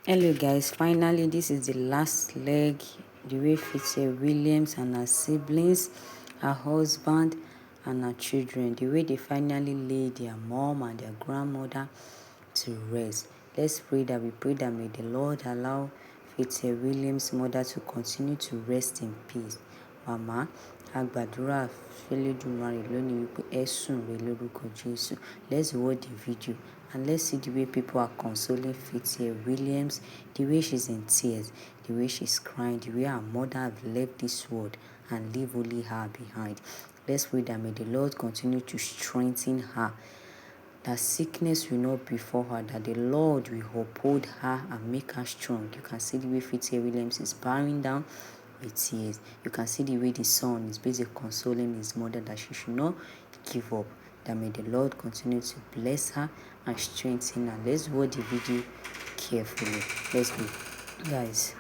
Hello guys, finally this is the last leg, the way Fitzgerald Williams and her siblings, her husband and her children, the way they finally laid their mom and their grandmother to rest. Let's pray that may the Lord allow Fitzgerald Williams' mother to continue to rest in peace. Mama, a gbàdúrà f'Elédùmarè lónìí wípé ẹ sùn re lórúkọ Jésù. Let's watch the video and let's see the way people are consoling Fitzgerald Williams, the way she's in tears, the way she's crying, the way her mother have left this world and leave only her behind. Let's pray that may the Lord continue to strengthen her, that sickness will not befall her, that the Lord will uphold her and make her strong. You can see the way Fitzgerald Williams is bowing down with tears. You can see the way the son is basically consoling his mother that she should not give up, that may the Lord continue to bless her and strengthen her. Let's watch the video carefully. Let's go. Guys,